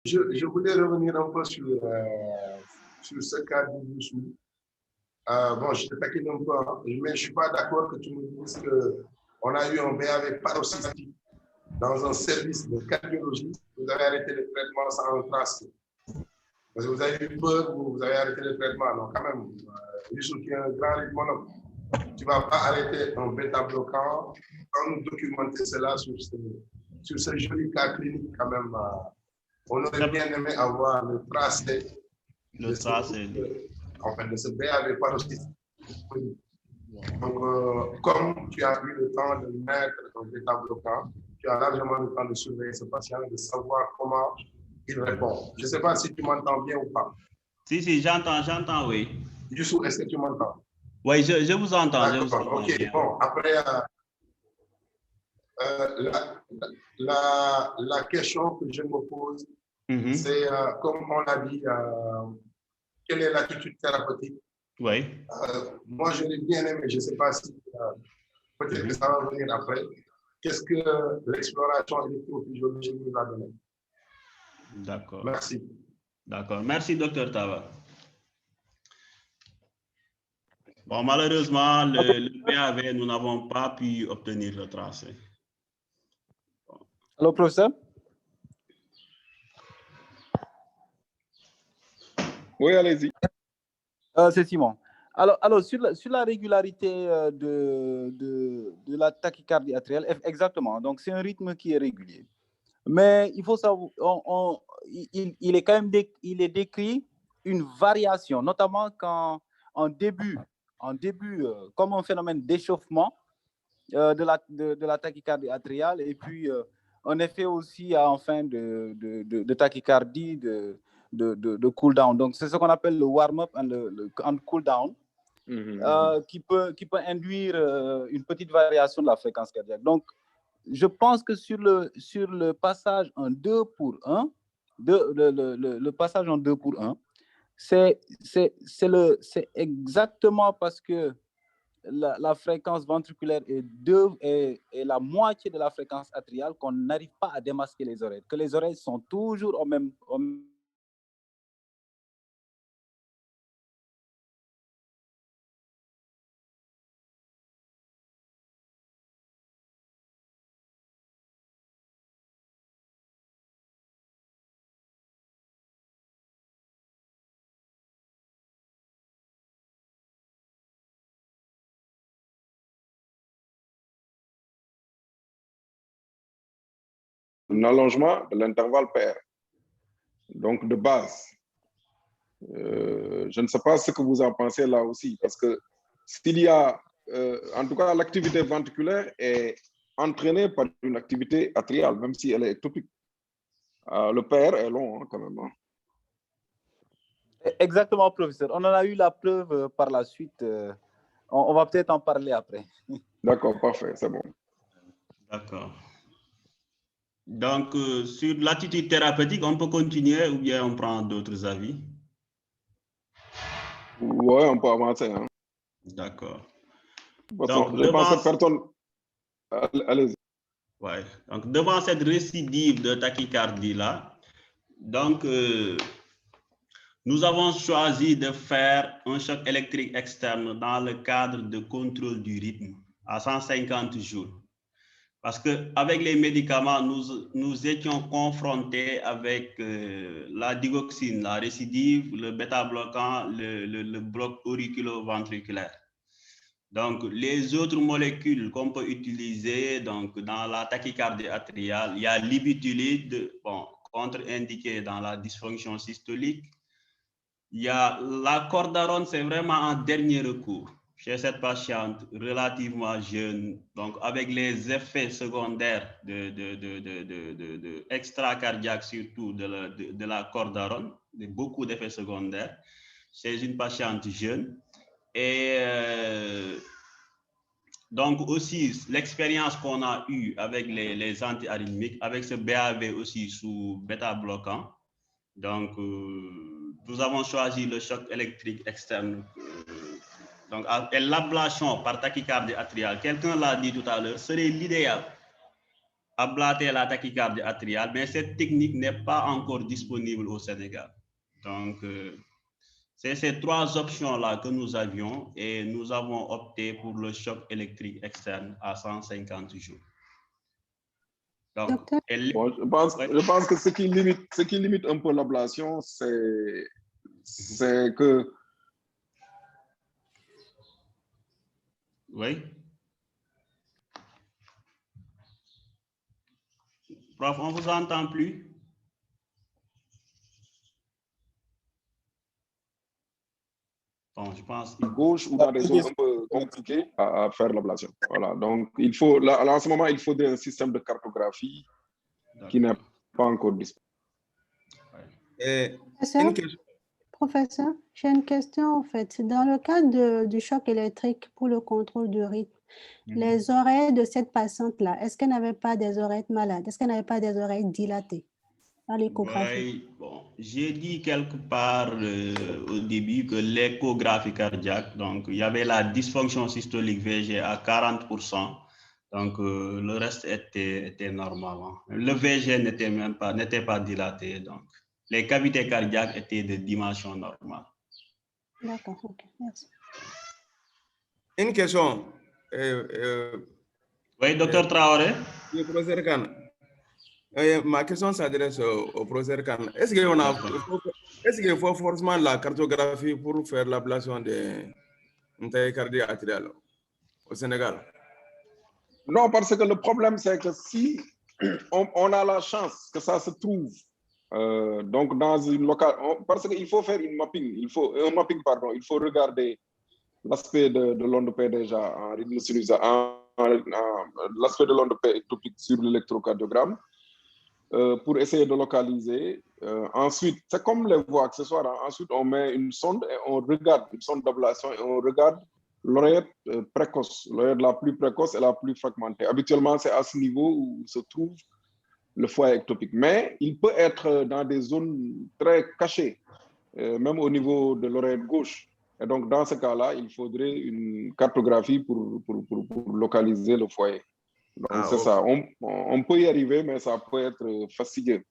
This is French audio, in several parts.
Je voulais revenir un peu sur ce cas de Youssou. Bon, je te taquine un peu, hein, mais je ne suis pas d'accord que tu me dises qu'on a eu un BAV paroxystique dans un service de cardiologie. Vous avez arrêté le traitement sans un tracé. Parce que vous avez eu peur, vous avez arrêté le traitement. Donc, quand même, Youssou, qui est un grand rythmologue, tu ne vas pas arrêter un bêta-bloquant sans nous documenter cela sur ce joli cas clinique quand même. On aurait bien aimé avoir le tracé. Le tracé. En fait, de ce BAV paroxystique. Donc, comme tu as eu le temps de mettre un bêta-bloquant, tu as largement le temps de surveiller ce patient, de savoir comment il répond. Je ne sais pas si tu m'entends bien ou pas. Si, j'entends, oui. Youssou, est-ce que tu m'entends? Oui, je vous entends. D'accord, ok. Bien. Bon, après, la question que je me pose, c'est, comme on l'a dit, quelle est l'attitude thérapeutique? Oui. Moi, je l'ai bien aimé, je ne sais pas si peut-être que ça va venir après. Qu'est-ce que l'exploration électrophysiologique nous a donné? D'accord. Merci. D'accord. Merci, Dr Tava. Bon, malheureusement, le BAV, nous n'avons pas pu obtenir le tracé. Allô, professeur? Oui, allez-y. C'est Simon. Alors sur la régularité de la tachycardie atriale, exactement. Donc, c'est un rythme qui est régulier. Mais il faut savoir, il est quand même il est décrit une variation, notamment quand en début comme un phénomène d'échauffement de la tachycardie atriale, et puis un effet aussi en fin de tachycardie, de cool down. Donc, c'est ce qu'on appelle le warm-up et le cool down, qui peut induire une petite variation de la fréquence cardiaque. Donc, je pense que sur le passage en 2 pour 1, le passage en 2 pour 1, c'est exactement parce que la fréquence ventriculaire est la moitié de la fréquence atriale qu'on n'arrive pas à démasquer les oreilles, que les oreilles sont toujours au même un allongement de l'intervalle pair, donc de base. Je ne sais pas ce que vous en pensez là aussi, parce que s'il y a, en tout cas, l'activité ventriculaire est entraînée par une activité atriale, même si elle est ectopique. Le pair est long, hein, quand même. Hein. Exactement, professeur. On en a eu la preuve par la suite. On va peut-être en parler après. D'accord, parfait, c'est bon. D'accord. Donc, sur l'attitude thérapeutique, on peut continuer ou bien on prend d'autres avis? Oui, on peut avancer. Hein. D'accord. Donc, je pense que personne... Allez-y. Ouais. Donc, devant cette récidive de tachycardie-là, donc, nous avons choisi de faire un choc électrique externe dans le cadre de contrôle du rythme à 150 jours. Parce qu'avec les médicaments, nous étions confrontés avec la digoxine, la récidive, le bêta-bloquant, le bloc auriculo-ventriculaire. Donc, les autres molécules qu'on peut utiliser donc, dans la tachycardie atriale, il y a l'ibutylide, bon, contre-indiqué dans la dysfonction systolique. Il y a la cordarone, c'est vraiment en dernier recours chez cette patiente relativement jeune, donc avec les effets secondaires extracardiaques surtout de la cordarone, beaucoup d'effets secondaires chez une patiente jeune. Et donc aussi l'expérience qu'on a eue avec les antiarythmiques, avec ce BAV aussi sous bêta-bloquant. Donc, nous avons choisi le choc électrique externe. Donc, l'ablation par tachycardie atriale, quelqu'un l'a dit tout à l'heure, serait l'idéal. ablater la tachycardie atriale, mais cette technique n'est pas encore disponible au Sénégal. Donc, c'est ces 3 options-là que nous avions et nous avons opté pour le choc électrique externe à 150 jours. Donc, bon, je pense que ce qui limite un peu l'ablation, c'est que... Oui. Prof, on ne vous entend plus. Bon, je pense à gauche ou dans des zones un peu compliquées à faire l'ablation. Voilà, donc il faut, là, en ce moment, il faudrait un système de cartographie qui n'est pas encore disponible. Professeur, j'ai une question en fait. Dans le cas du choc électrique pour le contrôle du rythme, les oreilles de cette patiente-là, est-ce qu'elle n'avait pas des oreilles malades? Est-ce qu'elle n'avait pas des oreilles dilatées à l'échographie? Oui, bon, j'ai dit quelque part au début que l'échographie cardiaque, donc il y avait la dysfonction systolique VG à 40%, donc le reste était normal. Le VG n'était pas dilaté, donc les cavités cardiaques étaient de dimension normale. D'accord, ok, merci. Une question. Oui, docteur Traoré. Le professeur Khan. Ma question s'adresse au professeur Khan. Est-ce qu'il faut forcément la cartographie pour faire l'ablation de tachycardie atriale au Sénégal? Non, parce que le problème, c'est que si on a la chance que ça se trouve donc dans une locale, parce qu'il faut faire un mapping, il faut regarder l'aspect de l'onde P déjà en rythme sinusal, l'aspect de l'onde P ectopique sur l'électrocardiogramme pour essayer de localiser. Ensuite, c'est comme les voies accessoires. Ensuite, on met une sonde et on regarde une sonde d'ablation et on regarde l'oreillette précoce, l'oreillette la plus précoce et la plus fragmentée. Habituellement, c'est à ce niveau où se trouve le foyer ectopique. Mais il peut être dans des zones très cachées, même au niveau de l'oreillette gauche. Et donc, dans ce cas-là, il faudrait une cartographie pour localiser le foyer. Donc, c'est ça. On peut y arriver, mais ça peut être fatigué.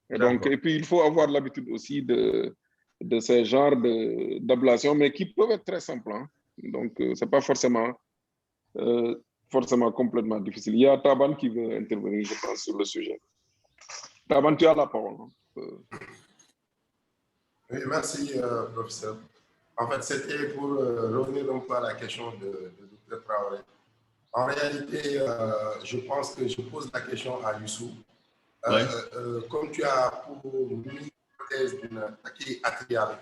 Et puis, il faut avoir l'habitude aussi de ces genres d'ablation, mais qui peuvent être très simples. Hein. Donc, ce n'est pas forcément complètement difficile. Il y a Taban qui veut intervenir, je pense, sur le sujet. Taban, tu as la parole. Hein. Oui, merci, professeur. En fait, c'était pour revenir un peu à la question de Dr Traoré. En réalité, je pense que je pose la question à Youssou. Comme tu as pour l'hypothèse d'une tachycardie atriale,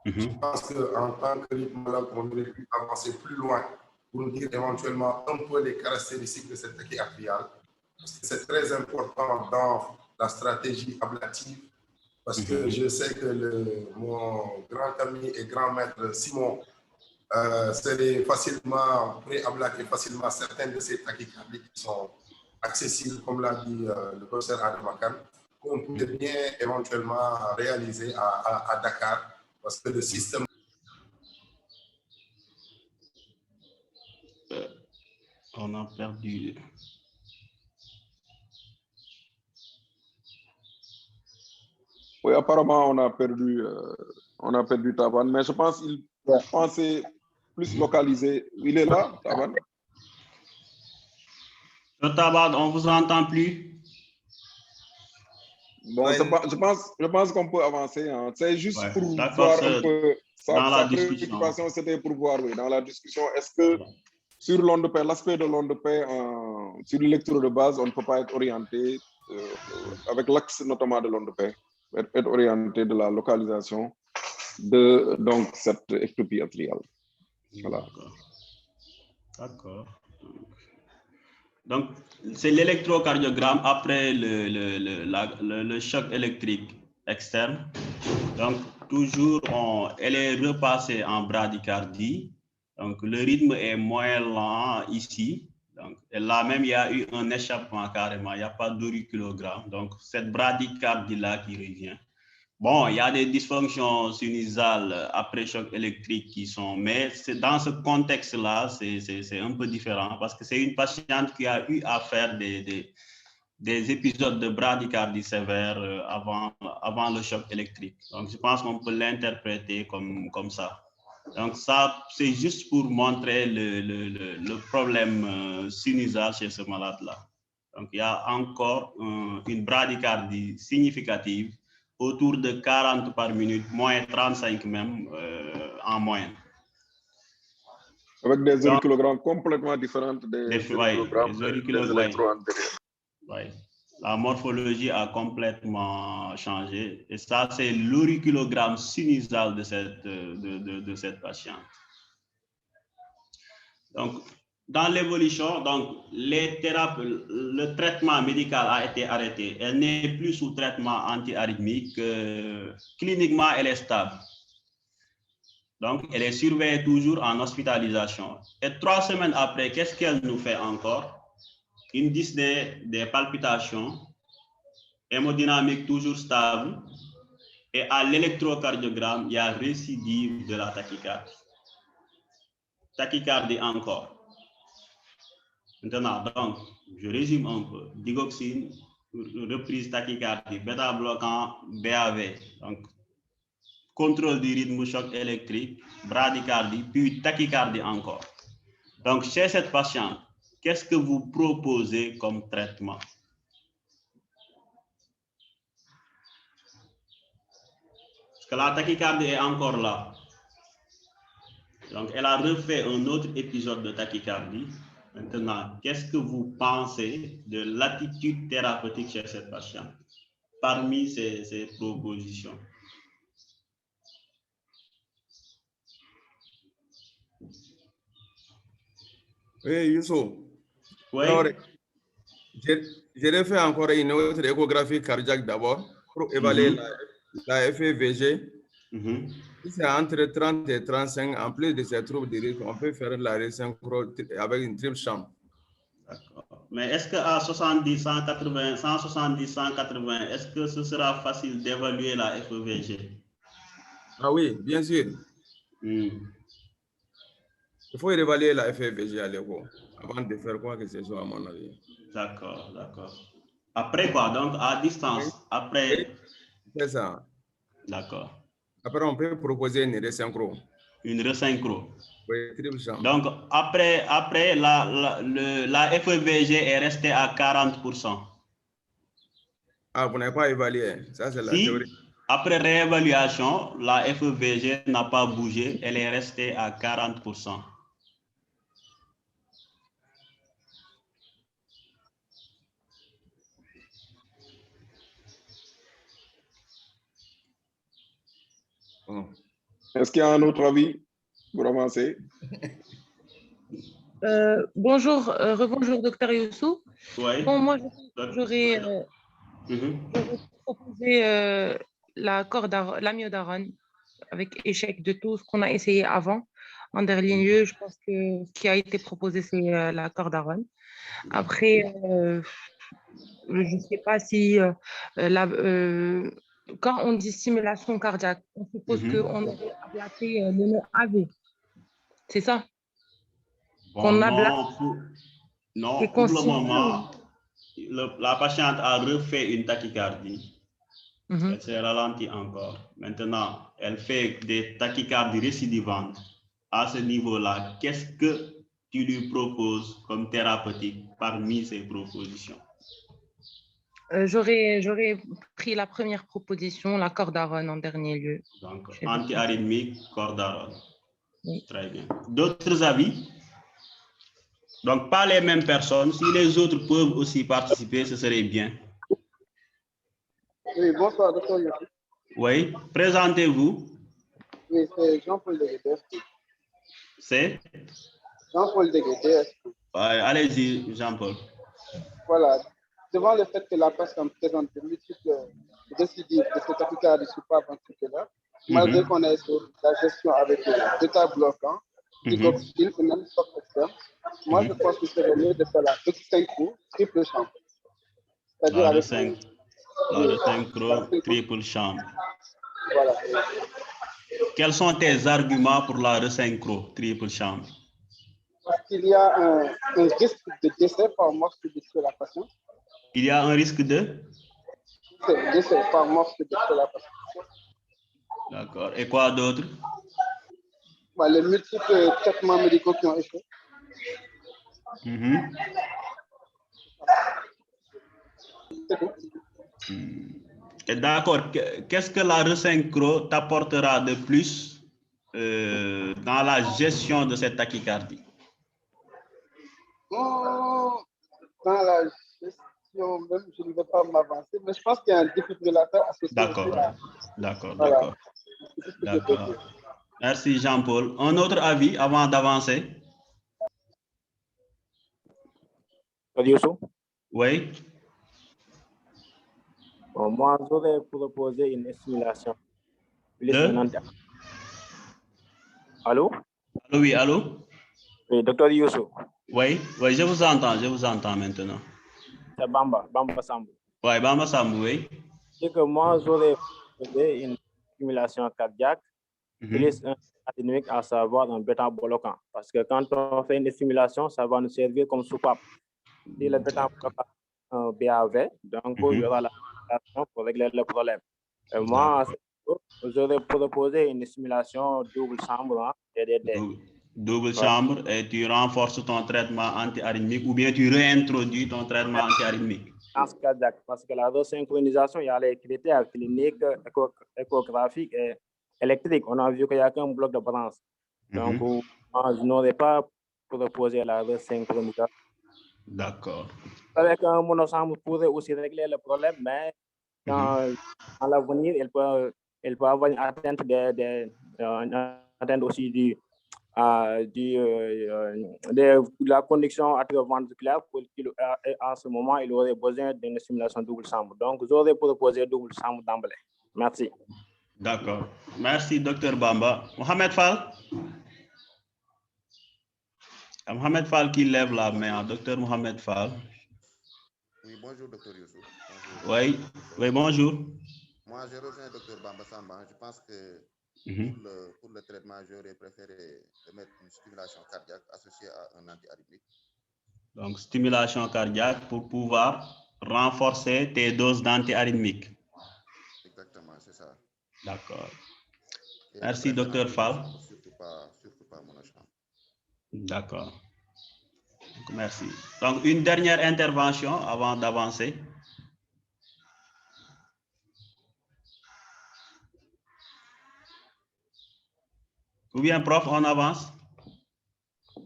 je pense qu'en tant que rythmologue, on aurait pu avancer plus loin pour nous dire éventuellement un peu les caractéristiques de cette tachycardie atriale. Parce que c'est très important dans la stratégie ablative. Parce que je sais que mon grand ami et grand maître Simon serait facilement prêt à ablater facilement certaines de ces tachycardies qui sont accessibles, comme l'a dit le professeur Adamakan, qu'on peut bien éventuellement réaliser à Dakar, parce que le système... On a perdu... Oui, apparemment, on a perdu Taban, mais je pense qu'il pensait plus localisé. Il est là, Taban? Taban, on ne vous entend plus? Bon, je pense qu'on peut avancer. Hein. C'est juste pour voir un peu sa préoccupation, c'était pour voir, oui, dans la discussion, est-ce que sur l'onde P, l'aspect de l'onde P, sur l'électro de base, on ne peut pas être orienté avec l'axe notamment de l'onde P, être orienté de la localisation de donc, cette ectopie atriale. Voilà. D'accord. Donc, c'est l'électrocardiogramme après le choc électrique externe. Donc, toujours, elle est repassée en bradycardie. Donc, le rythme est moins lent ici. Donc, et là même, il y a eu un échappement carrément. Il n'y a pas d'auriculogramme. Donc, cette bradycardie-là qui revient. Bon, il y a des dysfonctions sinusales après choc électrique qui sont, mais dans ce contexte-là, c'est un peu différent parce que c'est une patiente qui a eu à faire des épisodes de bradycardie sévère avant le choc électrique. Donc, je pense qu'on peut l'interpréter comme ça. Donc, ça, c'est juste pour montrer le problème sinusal chez ce malade-là. Donc, il y a encore une bradycardie significative, autour de 40 par minute, moins 35 même en moyenne. Avec des auriculogrammes complètement différentes des auriculogrammes des électros antérieurs. Oui. La morphologie a complètement changé. Et ça, c'est l'auriculogramme sinusal de cette patiente. Donc, dans l'évolution, donc, le traitement médical a été arrêté. Elle n'est plus sous traitement antiarythmique. Cliniquement, elle est stable. Donc, elle est surveillée toujours en hospitalisation. Et 3 semaines après, qu'est-ce qu'elle nous fait encore? Une dyspnée, des palpitations, hémodynamique toujours stable. Et à l'électrocardiogramme, il y a récidive de la tachycardie. Tachycardie encore. Maintenant, donc, je résume un peu. Digoxine, reprise tachycardie, bêta-bloquant, BAV. Donc, contrôle du rythme, choc électrique, bradycardie, puis tachycardie encore. Donc, chez cette patiente, qu'est-ce que vous proposez comme traitement? Parce que la tachycardie est encore là. Donc, elle a refait un autre épisode de tachycardie. Maintenant, qu'est-ce que vous pensez de l'attitude thérapeutique chez cette patiente parmi ces propositions? Oui, Youssou. Oui. J'ai refait encore une autre échographie cardiaque d'abord pour évaluer la FEVG. Si c'est entre 30 et 35, en plus de ces troubles de rythme, on peut faire la resynchro avec une triple chambre. D'accord. Mais est-ce qu'à 70, 180, 170, 180, est-ce que ce sera facile d'évaluer la FEVG? Ah oui, bien sûr. Il faut évaluer la FEVG à l'écho avant de faire quoi que ce soit, à mon avis. D'accord, d'accord. Après quoi? Donc, à distance? Après? C'est ça. D'accord. Après, on peut proposer une resynchro. Une resynchro. Oui, triple chambre. Donc, après la FEVG est restée à 40%. Ah, vous n'avez pas évalué. Ça, c'est la théorie. Après réévaluation, la FEVG n'a pas bougé. Elle est restée à 40%. Est-ce qu'il y a un autre avis pour avancer? Bonjour, rebonjour, docteur Youssou. Oui. Bon, moi, j'aurais proposé l'amiodarone avec échec de tout ce qu'on a essayé avant. En dernier lieu, je pense que ce qui a été proposé, c'est la cordarone. Après, je ne sais pas si quand on dit stimulation cardiaque, on suppose qu'on a ablaté le mot AV. C'est ça? Bon, non, pour le moment, la patiente a refait une tachycardie. Elle s'est ralentie encore. Maintenant, elle fait des tachycardies récidivantes. À ce niveau-là, qu'est-ce que tu lui proposes comme thérapeutique parmi ces propositions? J'aurais pris la première proposition, la cordarone en dernier lieu. Donc, antiarythmique, cordarone. Oui. Très bien. D'autres avis? Donc, pas les mêmes personnes. Si les autres peuvent aussi participer, ce serait bien. Oui, bonsoir, docteur Youssou. Oui, présentez-vous. Oui, c'est Jean-Paul Degueté. C'est Jean-Paul Degueté. Allez-y, Jean-Paul. Voilà. Devant le fait que la personne présente de multiples récidives de cette tachycardie supraventriculaire, malgré qu'on ait la gestion avec bêta-bloquant, digoxine et même choc externe, moi je pense que c'est mieux de faire la resynchro triple chambre. C'est-à-dire la avec resynchro triple chambre. Voilà. Quels sont tes arguments pour la resynchro triple chambre? Parce qu'il y a un risque de décès par mort subite chez la patiente. Il y a un risque de? Décès par mort de la personne. D'accord. Et quoi d'autre? Les multiples traitements médicaux qui ont échoué. C'est tout. D'accord. Qu'est-ce que la resynchro t'apportera de plus dans la gestion de cette tachycardie? Dans la gestion, même, je ne vais pas m'avancer, mais je pense qu'il y a un défibrillateur associé. D'accord. Aussi à... D'accord, voilà. d'accord. D'accord. Merci Jean-Paul. Un autre avis avant d'avancer? Oui. Moi, j'aurais proposé une stimulation. Allô? Allô, oui, allô? Oui, docteur Youssou. Oui, oui, je vous entends maintenant. C'est Bamba Sambou. Oui, Bamba Sambou, oui. C'est que moi, j'aurais proposé une stimulation cardiaque plus un dynamique, à savoir un bêta-bloquant. Parce que quand on fait une stimulation, ça va nous servir comme soupape. Si le bêta-bloquant est un BAV, donc il y aura la stimulation pour régler le problème. Et moi, j'aurais proposé une stimulation double chambre, DDD. Double chambre, et tu renforces ton traitement anti-arythmique ou bien tu réintroduis ton traitement anti-arythmique. Cardiaque, parce que la resynchronisation, il y a les critères cliniques, échographiques et électriques. On a vu qu'il n'y a qu'un bloc de branche. Donc, je n'aurais pas proposé la resynchronisation. D'accord. Avec un monochambre pourrait aussi régler le problème, mais dans l'avenir, elle peut avoir une atteinte, aussi de la conduction atrioventriculaire. En ce moment, il aurait besoin d'une stimulation double chambre. Donc, j'aurais proposé double chambre d'emblée. Merci. D'accord. Merci, Dr Bamba. Mohamed Fall? Mohamed Fall qui lève la main. Dr Mohamed Fall. Oui, bonjour, Dr Youssou. Oui, oui, bonjour. Moi, je rejoins Dr Bamba Samba. Je pense que pour le traitement, j'aurais préféré mettre une stimulation cardiaque associée à un anti-arythmique. Donc, stimulation cardiaque pour pouvoir renforcer tes doses d'anti-arythmique. Exactement, c'est ça. D'accord. Merci, Dr Fall. Surtout pas monochambre. D'accord. Merci. Donc, une dernière intervention avant d'avancer. Ou bien, prof, on avance?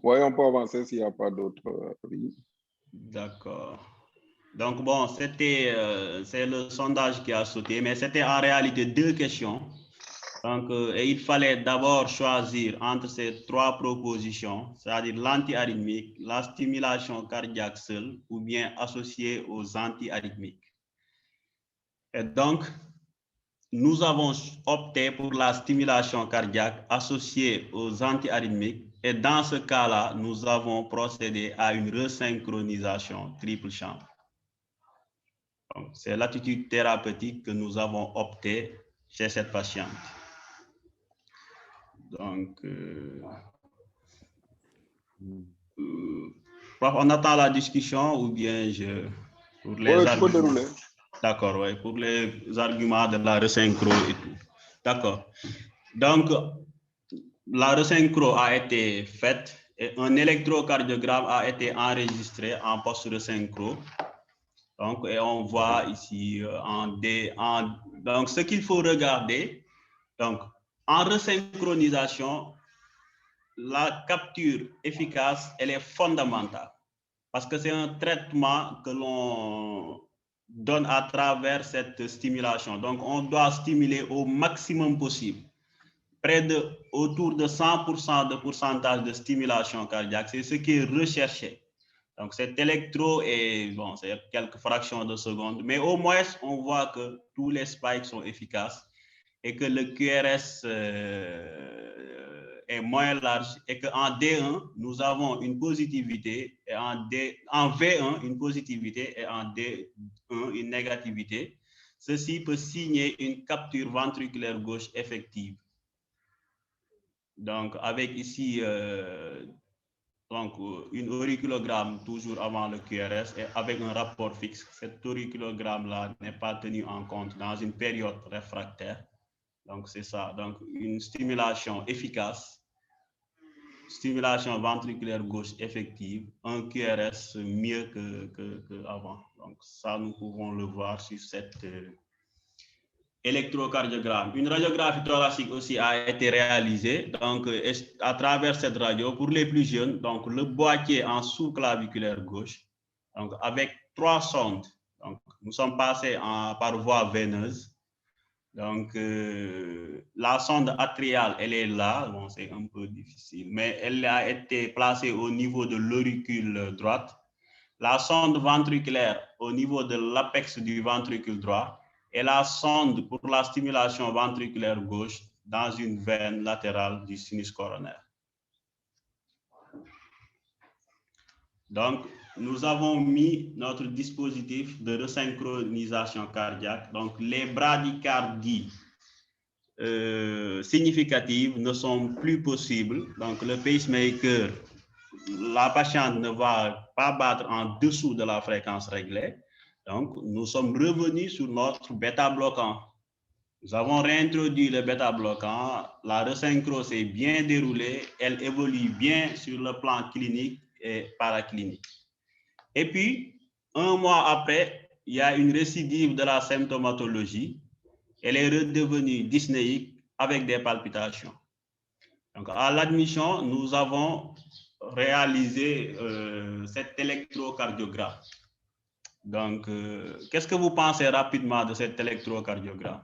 Oui, on peut avancer s'il n'y a pas d'autres avis. D'accord. Donc, bon, c'est le sondage qui a sauté, mais c'était en réalité 2 questions. Donc, et il fallait d'abord choisir entre ces 3 propositions, c'est-à-dire l'anti-arythmique, la stimulation cardiaque seule ou bien associée aux anti-arythmiques. Et donc, nous avons opté pour la stimulation cardiaque associée aux anti-arythmiques et dans ce cas-là, nous avons procédé à une resynchronisation triple chambre. C'est l'attitude thérapeutique que nous avons opté chez cette patiente. Donc, on attend la discussion ou bien pour les arguments. D'accord, oui, pour les arguments de la resynchro et tout. D'accord. Donc, la resynchro a été faite et un électrocardiogramme a été enregistré en post-resynchro. Donc, et on voit ici donc, ce qu'il faut regarder, donc, en resynchronisation, la capture efficace, elle est fondamentale parce que c'est un traitement que l'on donne à travers cette stimulation. Donc, on doit stimuler au maximum possible. Autour de 100% de pourcentage de stimulation cardiaque, c'est ce qui est recherché. Donc, cet électro est, bon, c'est quelques fractions de secondes, mais au moins, on voit que tous les spikes sont efficaces et que le QRS est moins large et qu'en D1, nous avons une positivité et en V1, une positivité et en D1, une négativité. Ceci peut signer une capture ventriculaire gauche effective. Donc, avec ici donc une auriculogramme toujours avant le QRS et avec un rapport fixe. Cet auriculogramme-là n'est pas tenu en compte dans une période réfractaire. Donc, c'est ça. Donc, une stimulation efficace, stimulation ventriculaire gauche effective, un QRS mieux qu'avant. Donc, ça, nous pouvons le voir sur cette électrocardiogramme. Une radiographie thoracique aussi a été réalisée. Donc, à travers cette radio, pour les plus jeunes, donc le boîtier en sous-claviculaire gauche, donc avec 3 sondes. Donc, nous sommes passés par voie veineuse. Donc, la sonde atriale, elle est là. Bon, c'est un peu difficile, mais elle a été placée au niveau de l'auricule droite. La sonde ventriculaire au niveau de l'apex du ventricule droit et la sonde pour la stimulation ventriculaire gauche dans une veine latérale du sinus coronaire. Donc, nous avons mis notre dispositif de resynchronisation cardiaque. Donc, les bradycardies significatives ne sont plus possibles. Donc, le pacemaker, la patiente ne va pas battre en dessous de la fréquence réglée. Donc, nous sommes revenus sur notre bêta-bloquant. Nous avons réintroduit le bêta-bloquant. La resynchro s'est bien déroulée. Elle évolue bien sur le plan clinique et paraclinique. Et puis, 1 mois après, il y a une récidive de la symptomatologie. Elle est redevenue dyspnéique avec des palpitations. Donc, à l'admission, nous avons réalisé cet électrocardiogramme. Donc, qu'est-ce que vous pensez rapidement de cet électrocardiogramme?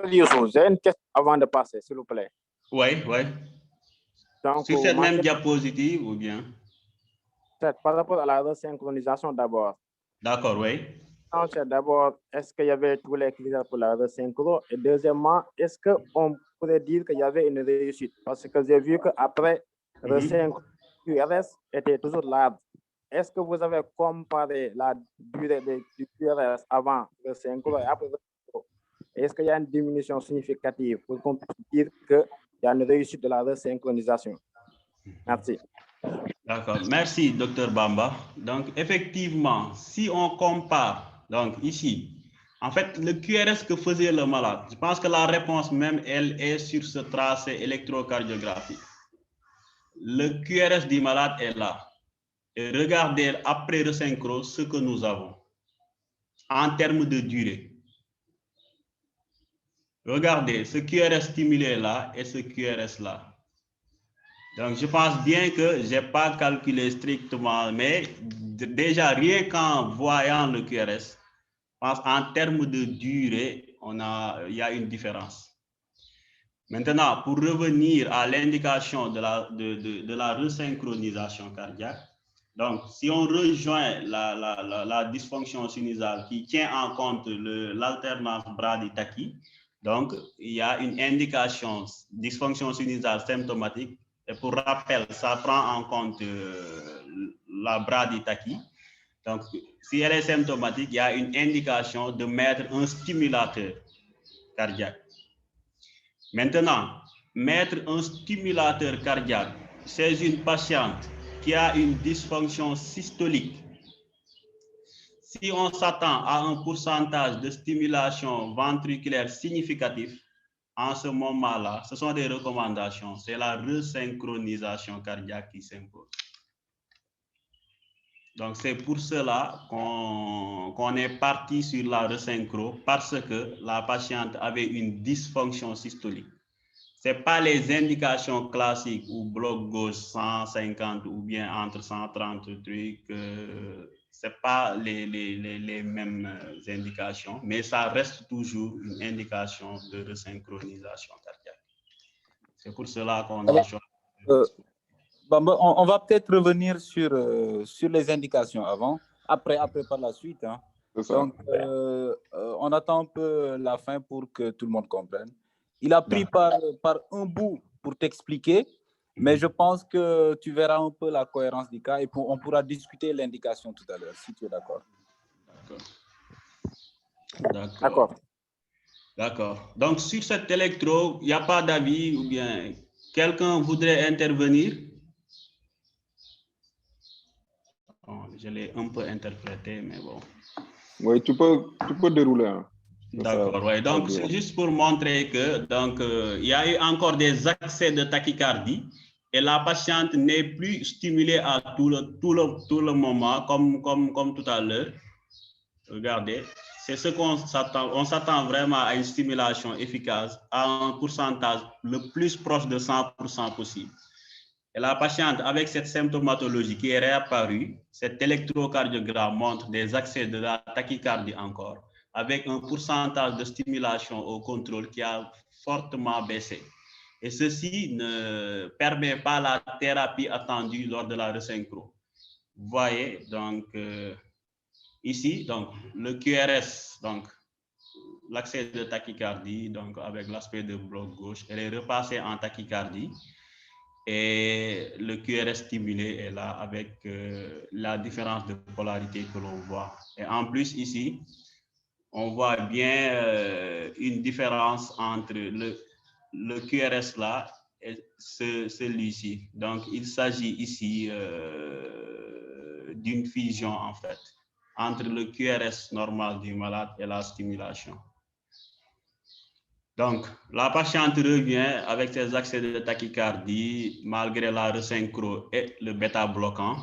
J'ai une question avant de passer, s'il vous plaît. Oui, oui. Donc, sur cette même diapositive ou bien? Par rapport à la resynchronisation d'abord. D'accord, oui. D'abord, est-ce qu'il y avait tous les critères pour la resynchro? Et deuxièmement, est-ce qu'on pourrait dire qu'il y avait une réussite? Parce que j'ai vu qu'après, resynchro, QRS était toujours large. Est-ce que vous avez comparé la durée du QRS avant resynchro et après resynchro? Est-ce qu'il y a une diminution significative pour qu'on puisse dire qu'il y a une réussite de la resynchronisation? Merci. D'accord. Merci, Dr Bamba. Donc, effectivement, si on compare, donc ici, en fait, le QRS que faisait le malade, je pense que la réponse même, elle est sur ce tracé électrocardiographique. Le QRS du malade est là. Et regardez après le synchro ce que nous avons en termes de durée. Regardez ce QRS stimulé là et ce QRS là. Donc, je pense bien que je n'ai pas calculé strictement, mais déjà, rien qu'en voyant le QRS, je pense en termes de durée, il y a une différence. Maintenant, pour revenir à l'indication de la resynchronisation cardiaque, donc, si on rejoint la dysfonction sinusale qui tient en compte l'alternance bradytachie, donc, il y a une indication dysfonction sinusale symptomatique. Et pour rappel, ça prend en compte la bradytachie. Donc, si elle est symptomatique, il y a une indication de mettre un stimulateur cardiaque. Maintenant, mettre un stimulateur cardiaque chez une patiente qui a une dysfonction systolique, si on s'attend à un pourcentage de stimulation ventriculaire significatif, en ce moment-là, ce sont des recommandations. C'est la resynchronisation cardiaque qui s'impose. Donc, c'est pour cela qu'on est parti sur la resynchro parce que la patiente avait une dysfonction systolique. Ce n'est pas les indications classiques ou bloc gauche 150 ou bien entre 130 trucs. Ce n'est pas les mêmes indications, mais ça reste toujours une indication de resynchronisation cardiaque. C'est pour cela qu'on a choisi. On va peut-être revenir sur les indications avant, après par la suite. Hein. Donc, on attend un peu la fin pour que tout le monde comprenne. Il a pris par un bout pour t'expliquer, mais je pense que tu verras un peu la cohérence du cas et on pourra discuter l'indication tout à l'heure, si tu es d'accord. D'accord. Donc, sur cet électro, il n'y a pas d'avis ou bien Quelqu'un voudrait intervenir? Bon, je l'ai un peu interprété, mais bon. Oui, tu peux dérouler. Hein. D'accord, ouais. Donc, c'est juste pour montrer que donc il y a eu encore des accès de tachycardie et la patiente n'est plus stimulée à tout le moment, comme tout à l'heure. Regardez, c'est ce qu'on s'attend. On s'attend vraiment à une stimulation efficace à un pourcentage le plus proche de 100% possible. Et la patiente, avec cette symptomatologie qui est réapparue, cet électrocardiogramme montre des accès de la tachycardie encore, avec un pourcentage de stimulation au contrôle qui a fortement baissé. Et ceci ne permet pas la thérapie attendue lors de la resynchro. Vous voyez, donc, ici, donc, le QRS, donc, l'accès de tachycardie, donc, avec l'aspect de bloc gauche, elle est repassée en tachycardie. Et le QRS stimulé est là avec la différence de polarité que l'on voit. Et en plus, ici, on voit bien une différence entre le QRS là et celui-ci. Donc, il s'agit ici d'une fusion, en fait, entre le QRS normal du malade et la stimulation. Donc, la patiente revient avec ses accès de tachycardie malgré la resynchro et le bêta-bloquant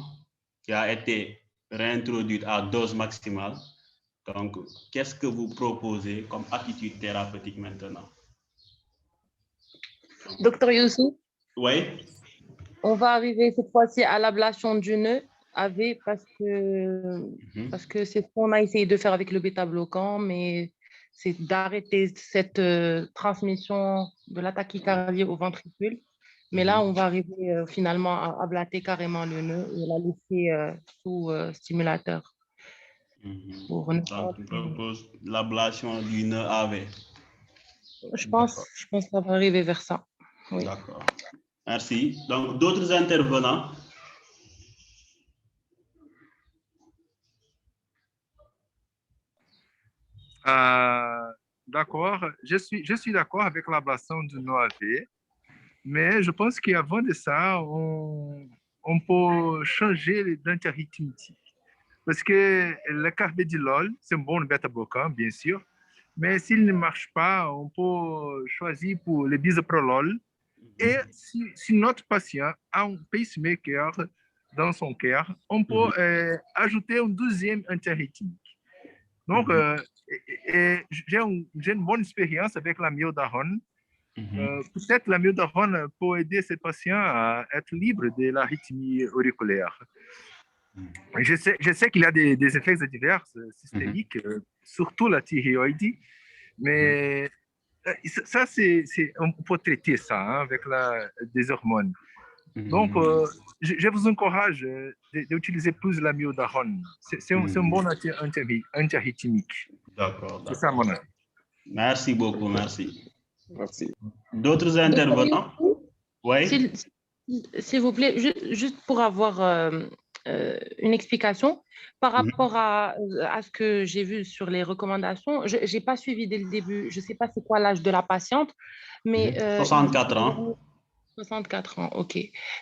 qui a été réintroduit à dose maximale. Donc, qu'est-ce que vous proposez comme attitude thérapeutique maintenant? Docteur Youssou? Oui. On va arriver cette fois-ci à l'ablation du nœud AV parce que c'est ce qu'on a essayé de faire avec le bêta-bloquant, mais c'est d'arrêter cette transmission de la tachycardie au ventricule. Mais là, on va arriver finalement à ablater carrément le nœud et la laisser sous stimulateur. Donc, tu proposes l'ablation du nœud AV. Je pense que ça va arriver vers ça. Oui. D'accord. Merci. Donc, d'autres intervenants? D'accord, je suis d'accord avec l'ablation du nœud AV, mais je pense qu'avant de ça, on peut changer d'interrythmie. Parce que le carbédilol, c'est un bon bêta-bloquant, bien sûr, mais s'il ne marche pas, on peut choisir pour le bisoprolol. Et si notre patient a un pacemaker dans son cœur, on peut ajouter un deuxième interrythmique. Donc, j'ai une bonne expérience avec la myodarone. Peut-être la myodarone peut aider ces patients à être libres de l'arythmie auriculaire. Je sais qu'il y a des effets divers systémiques, surtout la thyroïdie, mais ça, on peut traiter ça avec des hormones. Donc, je vous encourage d'utiliser plus la myodarone. C'est un bon interrythmique. D'accord. C'est ça, mon avis. Merci beaucoup, merci. Merci. D'autres intervenants? Oui. S'il vous plaît, juste pour avoir une explication par rapport à ce que j'ai vu sur les recommandations. Je n'ai pas suivi dès le début. Je ne sais pas c'est quoi l'âge de la patiente, mais 64 ans. 64 ans, ok.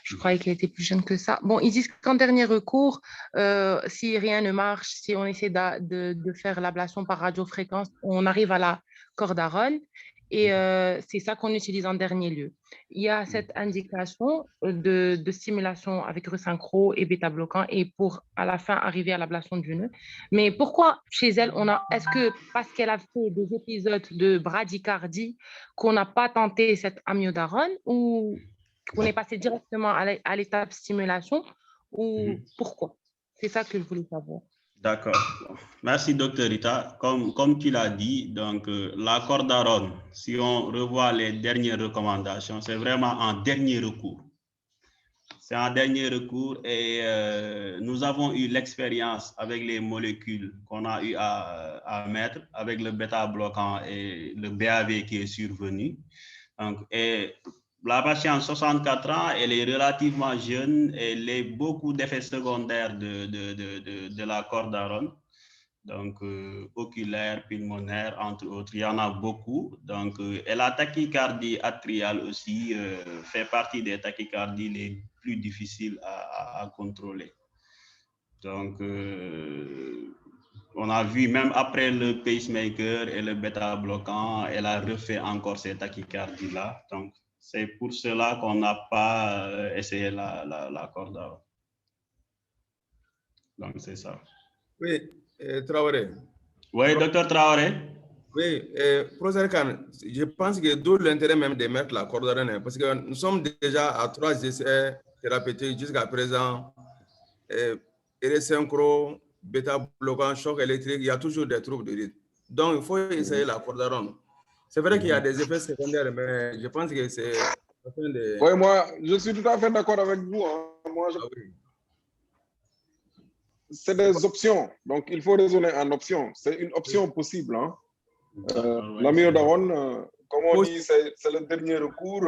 Je croyais qu'elle était plus jeune que ça. Bon, ils disent qu'en dernier recours, si rien ne marche, si on essaie de faire l'ablation par radiofréquence, on arrive à la cordarone. Et c'est ça qu'on utilise en dernier lieu. Il y a cette indication de stimulation avec resynchro et bêta-bloquant et pour à la fin arriver à l'ablation du nœud. Mais pourquoi chez elle, est-ce que parce qu'elle a fait des épisodes de bradycardie qu'on n'a pas tenté cette amiodarone ou qu'on est passé directement à l'étape stimulation ou pourquoi? C'est ça que je voulais savoir. D'accord. Merci, Dr Rita. Comme tu l'as dit, donc la cordarone, si on revoit les dernières recommandations, c'est vraiment en dernier recours. C'est en dernier recours et nous avons eu l'expérience avec les molécules qu'on a eu à mettre avec le bêta-bloquant et le BAV qui est survenu. Donc, la patiente 64 ans, elle est relativement jeune, elle a beaucoup d'effets secondaires de la cordarone. donc oculaire, pulmonaire, entre autres. Il y en a beaucoup. Donc, et la tachycardie atriale aussi fait partie des tachycardies les plus difficiles à contrôler. Donc, on a vu même après le pacemaker et le bêta-bloquant, elle a refait encore ces tachycardies-là. Donc, c'est pour cela qu'on n'a pas essayé la corde à. Donc, c'est ça. Oui, Traoré. Oui, docteur Traoré. Oui, professeur Khan, je pense que d'où l'intérêt même de mettre la corde à rein, parce que nous sommes déjà à 3 essais thérapeutiques jusqu'à présent. Synchro, bêta-bloquant, choc électrique, il y a toujours des troubles de rythme. Donc, il faut essayer la corde à rein. C'est vrai qu'il y a des effets secondaires, mais je pense que c'est... Oui, moi, je suis tout à fait d'accord avec vous. Hein. Moi, c'est des options. Donc, il faut raisonner en options. C'est une option possible. Hein. L'amiodarone, comme on dit, c'est le dernier recours.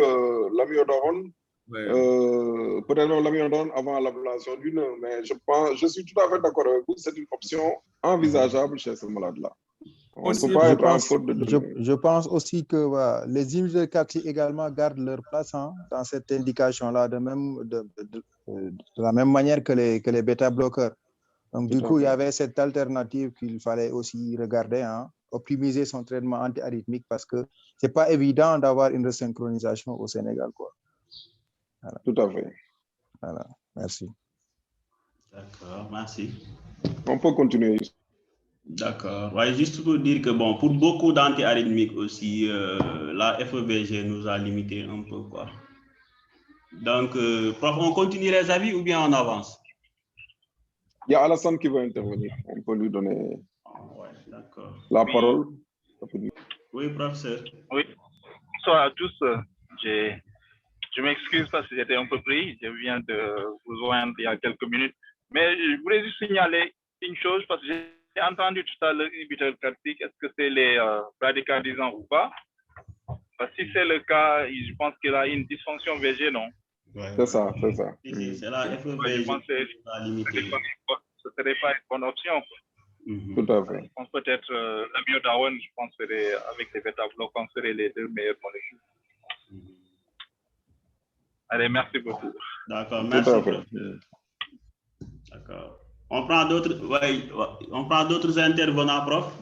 L'amiodarone, peut-être même l'amiodarone avant l'ablation du nœud. Mais je suis tout à fait d'accord avec vous. C'est une option envisageable chez ce malade-là. On ne peut pas être en faute de... Je pense aussi que les inhibiteurs CAC également gardent leur place dans cette indication-là, de la même manière que les bêta-bloqueurs. Donc, du coup, il y avait cette alternative qu'il fallait aussi regarder, optimiser son traitement antiarythmique parce que ce n'est pas évident d'avoir une resynchronisation au Sénégal, quoi. Voilà. Tout à fait. Voilà, merci. D'accord, merci. On peut continuer. D'accord. Ouais, juste pour dire que bon, pour beaucoup d'antiarythmiques aussi, la FEBG nous a limité un peu, quoi. Donc, prof, on continue les avis ou bien on avance? Il y a Alassane qui veut intervenir. On peut lui donner la parole. Oui, professeur. Oui. Bonsoir à tous. Je m'excuse parce que j'étais un peu pris. Je viens de vous joindre il y a quelques minutes. Mais je voulais juste signaler une chose parce que j'ai entendu tout à l'heure inhibiteur cardiaque. Est-ce que c'est les bradycardisants ou pas? Parce que si c'est le cas, je pense qu'il a une dysfonction VG, non? C'est ça, c'est ça. C'est la FEBG. Je pense que ce serait pas une bonne option. Tout à fait. Je pense peut-être l'amiodarone, je pense que avec les bêta-bloquants seraient les deux meilleures molécules. Allez, merci beaucoup. D'accord, merci. D'accord. On prend d'autres intervenants, prof?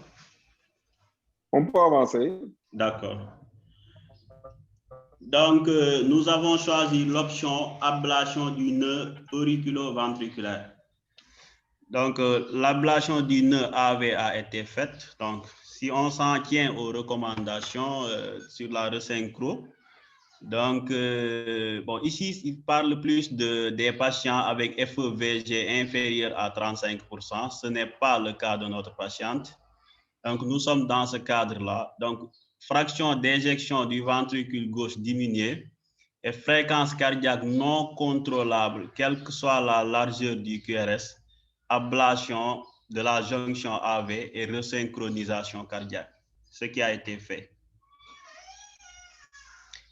On peut avancer. D'accord. Donc, nous avons choisi l'option ablation du nœud auriculo-ventriculaire. Donc, l'ablation du nœud AV a été faite. Donc, si on s'en tient aux recommandations sur la resynchro, donc, bon, ici, il parle plus des patients avec FEVG inférieur à 35%. Ce n'est pas le cas de notre patiente. Donc, nous sommes dans ce cadre-là. Donc, fraction d'éjection du ventricule gauche diminuée et fréquence cardiaque non contrôlable, quelle que soit la largeur du QRS, ablation de la jonction AV et resynchronisation cardiaque, ce qui a été fait.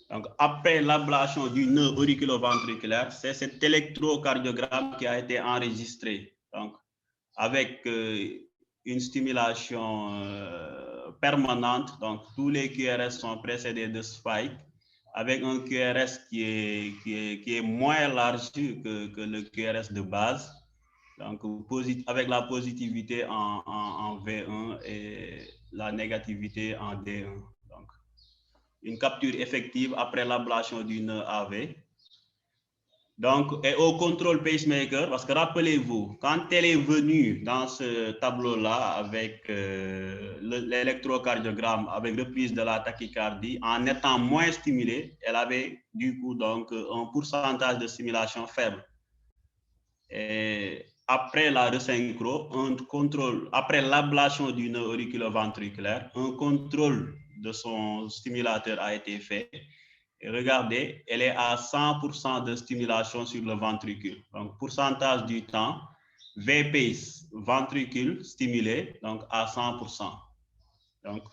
Donc, après l'ablation du nœud auriculo-ventriculaire, c'est cet électrocardiogramme qui a été enregistré. Donc, avec une stimulation permanente, donc tous les QRS sont précédés de spike, avec un QRS qui est moins large que le QRS de base, donc avec la positivité en V1 et la négativité en D1. Donc, une capture effective après l'ablation du nœud AV. Donc, et au contrôle pacemaker, parce que rappelez-vous, quand elle est venue dans ce tableau-là avec l'électrocardiogramme, avec reprise de la tachycardie, en étant moins stimulée, elle avait du coup donc un pourcentage de stimulation faible. Et après la resynchro, un contrôle, après l'ablation du nœud auriculo-ventriculaire, un contrôle de son stimulateur a été fait. Et regardez, elle est à 100% de stimulation sur le ventricule. Donc, pourcentage du temps, VPACE, ventricule stimulé, donc à 100%. Donc,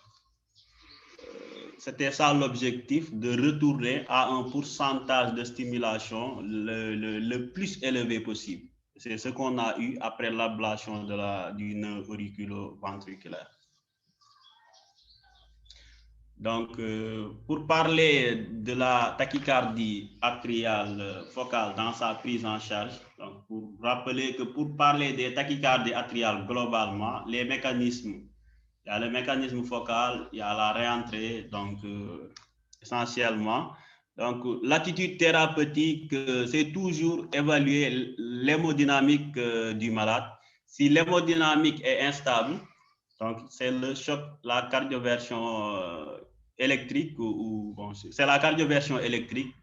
c'était ça l'objectif, de retourner à un pourcentage de stimulation le plus élevé possible. c'est ce qu'on a eu après l'ablation du nœud auriculo-ventriculaire. Donc, pour parler de la tachycardie atriale focale dans sa prise en charge, donc pour rappeler que pour parler des tachycardies atriales globalement, les mécanismes, il y a le mécanisme focal, il y a la réentrée, donc essentiellement. Donc, l'attitude thérapeutique, c'est toujours évaluer l'hémodynamique du malade. Si l'hémodynamique est instable, donc c'est le choc, la cardioversion électrique ou bon, c'est la cardioversion électrique.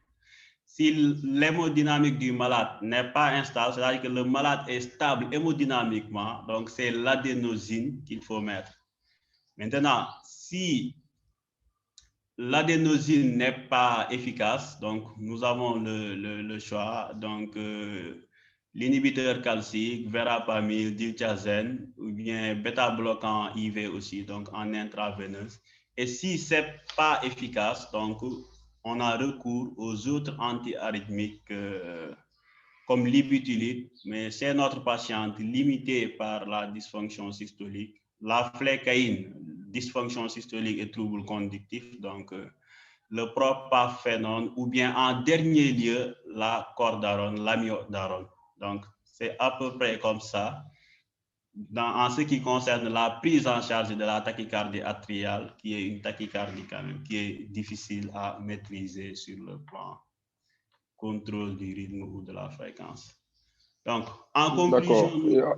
Si l'hémodynamique du malade n'est pas instable, c'est-à-dire que le malade est stable hémodynamiquement, donc c'est l'adénosine qu'il faut mettre. Maintenant, si l'adénosine n'est pas efficace, donc nous avons le choix, donc l'inhibiteur calcique, verapamil, diltiazène, ou bien bêta-bloquant IV aussi, donc en intraveineuse. Et si ce n'est pas efficace, donc on a recours aux autres antiarythmiques comme l'ibutylite, mais c'est notre patiente limitée par la dysfonction systolique. La flécaïne, dysfonction systolique et troubles conductifs, donc le propafénone, ou bien en dernier lieu, la cordarone, l'amiodarone. Donc, c'est à peu près comme ça. En ce qui concerne la prise en charge de la tachycardie atriale, qui est une tachycardie quand même, qui est difficile à maîtriser sur le plan contrôle du rythme ou de la fréquence. Donc, en conclusion...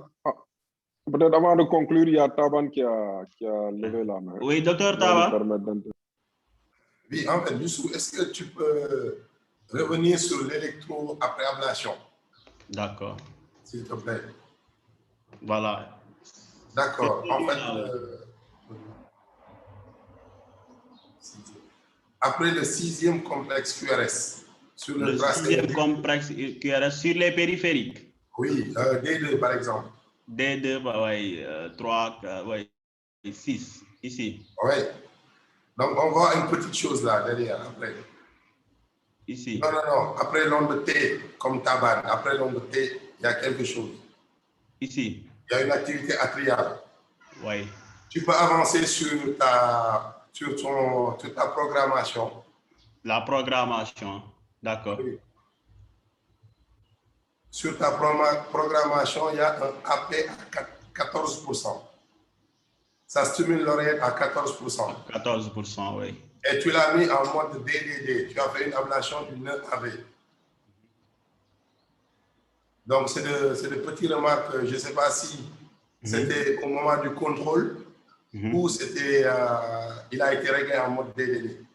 Peut-être avant de conclure, il y a Taban qui a levé la main. Oui, docteur Taban. Oui, en fait, Youssou, est-ce que tu peux revenir sur l'électro après ablation? D'accord. S'il te plaît. Voilà. D'accord. En fait, après le 6e complexe QRS, sur le 6e complexe QRS sur les périphériques. Oui, D2 par exemple. D2, oui, 3, oui, 6, ici. Oui. Donc, on voit une petite chose là, derrière, après. Ici. Non, non, non. Après l'onde T, comme Taban, après l'onde T, il y a quelque chose. Ici. Il y a une activité atriale. Oui. Tu peux avancer sur ta programmation. La programmation, d'accord. Oui. Sur ta programmation, il y a un AP à 14%. Ça stimule l'oreille à 14%. 14%, oui. Et tu l'as mis en mode DDD. Tu as fait une ablation du nœud AV. Donc, c'est de petites remarques. Je ne sais pas si c'était au moment du contrôle ou c'était, il a été réglé en mode DDD.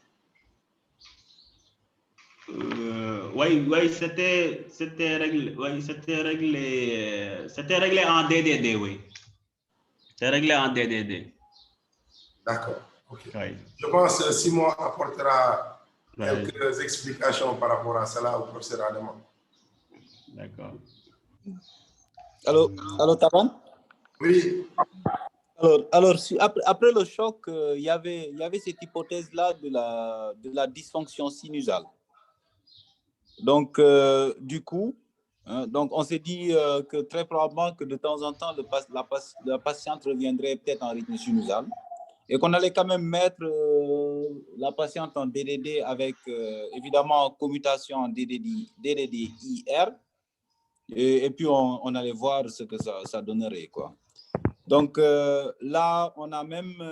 Oui, c'était réglé en DDD, oui. C'est réglé en DDD. D'accord. Okay. Oui. Je pense que Simon apportera quelques explications par rapport à cela au professeur Adama. D'accord. Allô, Taban? Oui. Alors après le choc, il y avait cette hypothèse-là de la dysfonction sinusale. Donc, du coup, donc on s'est dit que très probablement que de temps en temps, la patiente reviendrait peut-être en rythme sinusal et qu'on allait quand même mettre la patiente en DDD avec évidemment commutation en DDD-IR et puis on allait voir ce que ça donnerait, quoi. Donc là, on a même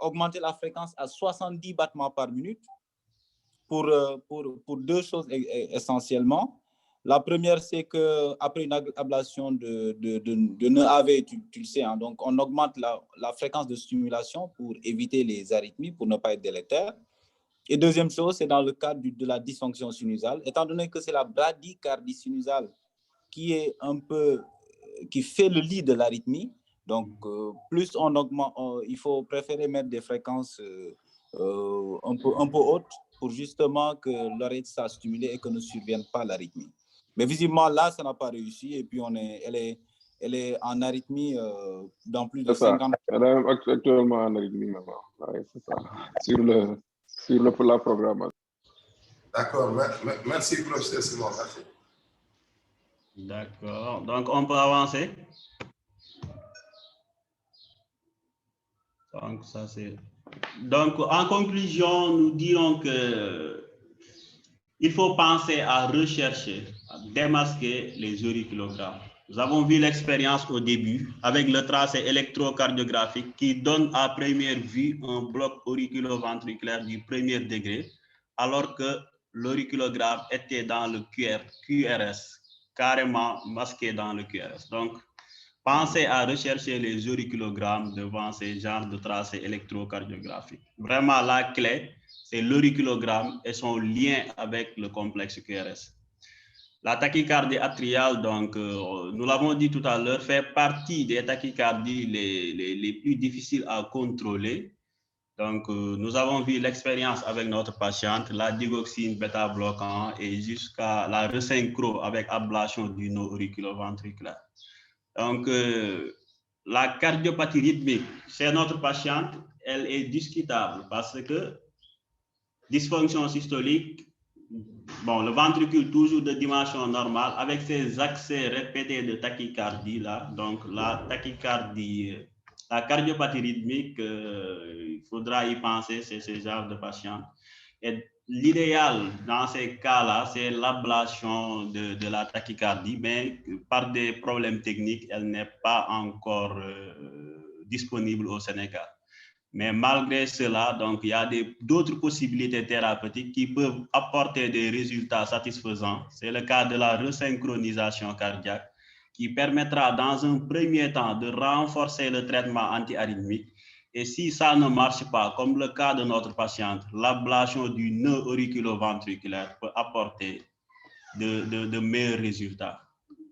augmenté la fréquence à 70 battements par minute pour deux choses essentiellement. La première, c'est qu'après une ablation de nœud AV, tu le sais, hein, donc on augmente la fréquence de stimulation pour éviter les arythmies, pour ne pas être délétère. Et deuxième chose, c'est dans le cadre de la dysfonction sinusale, étant donné que c'est la bradycardie sinusale qui fait le lit de l'arythmie. Donc, plus on augmente, il faut préférer mettre des fréquences un peu hautes pour justement que l'oreille soit stimulée et que ne survienne pas l'arythmie. Mais visiblement, là, ça n'a pas réussi et puis elle est en arythmie dans plus de 50%. Elle est actuellement en arythmie maintenant. Ouais, c'est ça. Sur la programmation. D'accord. Merci, professeur Simon. Merci. D'accord. Donc, on peut avancer. Donc, ça c'est... Donc, en conclusion, nous dirons que il faut penser à rechercher, à démasquer les auriculogrammes. Nous avons vu l'expérience au début avec le tracé électrocardiographique qui donne à première vue un bloc auriculoventriculaire du premier degré, alors que l'auriculogramme était dans le QRS, carrément masqué dans le QRS. Donc, pensez à rechercher les auriculogrammes devant ces genres de tracés électrocardiographiques. Vraiment, la clé, c'est l'auriculogramme et son lien avec le complexe QRS. La tachycardie atriale, donc, nous l'avons dit tout à l'heure, fait partie des tachycardies les plus difficiles à contrôler. Donc, nous avons vu l'expérience avec notre patiente, la digoxine bêta-bloquant et jusqu'à la resynchro avec ablation du nœud auriculoventriculaire. Donc, la cardiopathie rythmique chez notre patiente, elle est discutable parce que dysfonction systolique, bon, le ventricule toujours de dimension normale avec ces accès répétés de tachycardie là, donc la tachycardie, la cardiopathie rythmique, il faudra y penser, c'est ce genre de patient. Et l'idéal dans ces cas-là, c'est l'ablation de la tachycardie, mais par des problèmes techniques, elle n'est pas encore disponible au Sénégal. Mais malgré cela, donc, il y a d'autres possibilités thérapeutiques qui peuvent apporter des résultats satisfaisants. C'est le cas de la resynchronisation cardiaque qui permettra dans un premier temps de renforcer le traitement antiarythmique. Et si ça ne marche pas, comme le cas de notre patiente, l'ablation du nœud auriculoventriculaire peut apporter de meilleurs résultats.